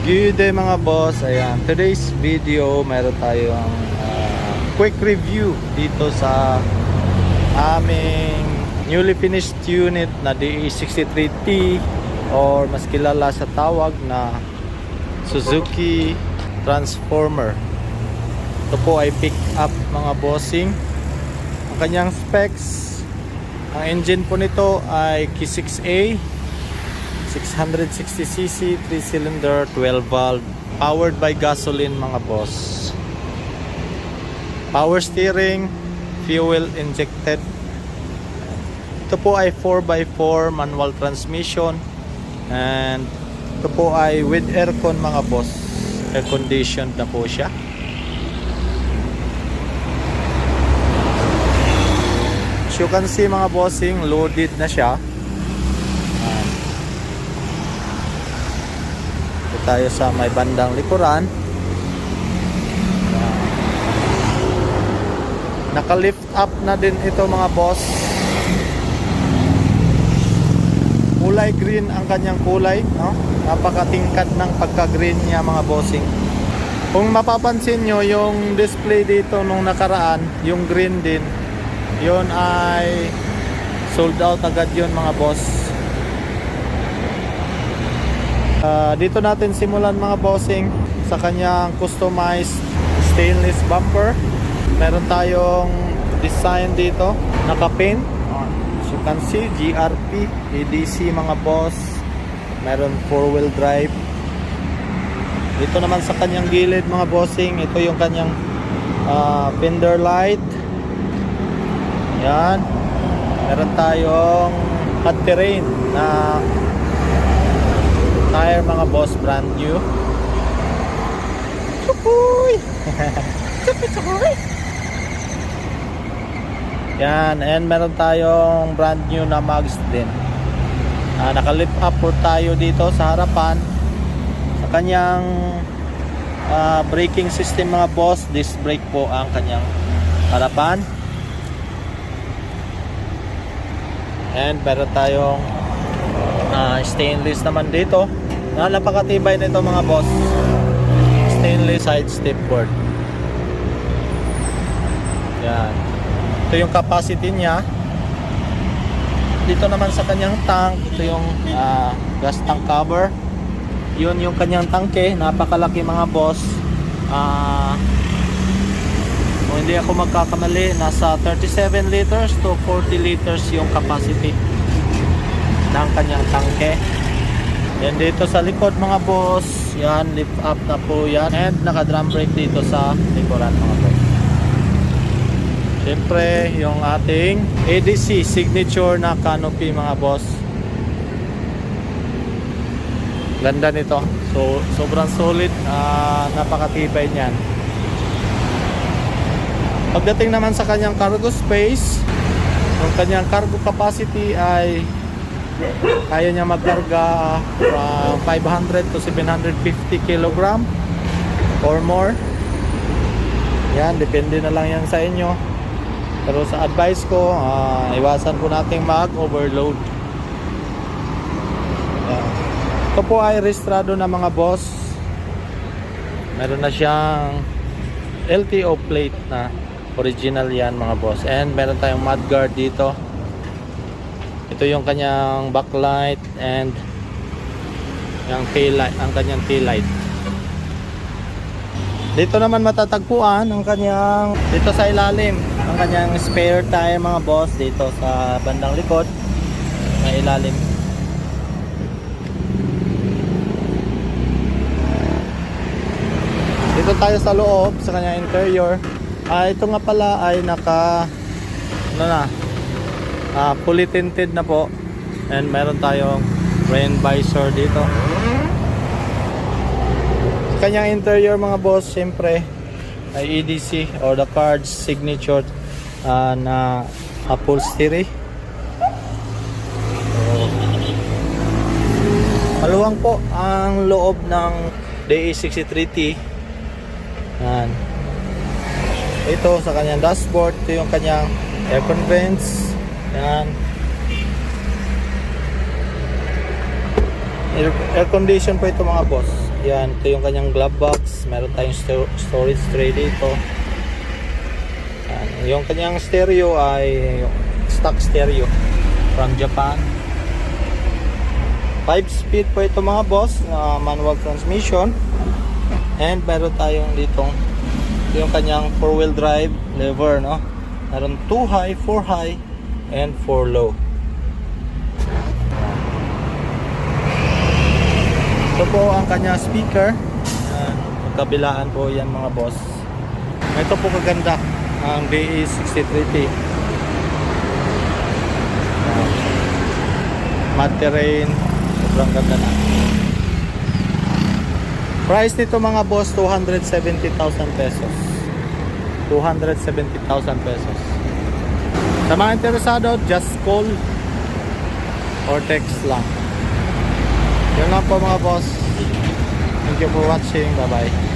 Good day mga boss. Ayan, today's video meron tayong quick review dito sa aming newly finished unit na DE63T or mas kilala sa tawag na Suzuki Transformer. Ito po ay pick up mga bossing. Ang kanyang specs, ang engine po nito ay K6A 660cc, 3-cylinder, 12 valve, powered by gasoline mga boss. Power steering, fuel injected. Ito po ay 4x4 manual transmission, and ito po ay with aircon mga boss. Air conditioned na po siya. As you can see mga bossing, loaded na siya. Tayo sa may bandang likuran. Naka-lift up na din ito mga boss. Kulay green ang kanyang kulay, no? Napakatingkad ng pagka-green niya mga bossing. Kung mapapansin nyo yung display dito nung nakaraan, yung green din, yun ay sold out agad yun mga boss. Dito natin simulan mga bossing sa kanyang customized stainless bumper. Meron tayong design dito, naka-paint. As you can see, GRP, ADC mga boss. Meron 4-wheel drive. Dito naman sa kanyang gilid mga bossing, ito yung kanyang fender light. Yan. Meron tayong hot terrain na tire mga boss, brand new. Chukuy! Chukuy! Yan, and meron tayong brand new na mags din. Naka-lift up po tayo dito sa harapan. Sa kanyang braking system mga boss, disc brake po ang kanyang harapan. And meron tayong stainless naman dito. Napakatibay nito mga boss. Stainless side stepboard. Yan. Ito yung capacity niya. Dito naman sa kanyang tank, ito yung gas tank cover. Yun yung kanyang tangke. Napakalaki mga boss. Kung hindi ako magkakamali, nasa 37 liters to 40 liters yung capacity ng kanyang tangke. Yan dito sa likod mga boss, yan, lift up na po yan, and naka drum brake dito sa likuran mga boss. Siyempre yung ating ADC signature na canopy mga boss. Ganda nito, so sobrang solid, napakatibay niyan. Pagdating naman sa kanyang cargo space, yung kanyang cargo capacity ay kaya niya magkarga from 500 to 750 kg or more. Yan, depende na lang yan sa inyo. Pero sa advice ko, iwasan po nating mag-overload. Ito po ay rehistrado na mga boss. Meron na siyang LTO plate na original yan mga boss. And meron tayong mudguard dito. Ito yung kanyang backlight and yung tail light, ang kanyang tail light. Dito naman matatagpuan ang kanyang, dito sa ilalim, ang kanyang spare tire mga boss, dito sa bandang likod na ilalim. Dito tayo sa loob sa kanyang interior. Ito nga pala ay naka fully tinted na po, and meron tayong rain visor dito. Sa kanyang interior mga boss, siyempre ay EDC or the car's signature na upholstery. Maluwang po ang loob ng DE63T. Yan. Ito sa kanyang dashboard, ito yung kanyang aircon vents. Yan. Air condition po ito mga boss. Yan, ito yung kanyang glove box. Meron tayong storage tray dito. Yan. Yung kanyang stereo ay stock stereo from Japan. 5-speed po ito mga boss, manual transmission. And meron tayong ditong yung kanyang 4-wheel drive lever, no? Meron 2 high, 4 high, and 4 low. Ito po ang kanya speaker. Yan, magkabilaan po yan mga boss. Ito po kaganda ang DE63T. Matte terrain, sobrang ganda na. Price nito mga boss, 270,000 pesos. 270,000 pesos. Sa mga interesado, just call or text lang. Yun lang po mga boss. Thank you for watching. Bye bye.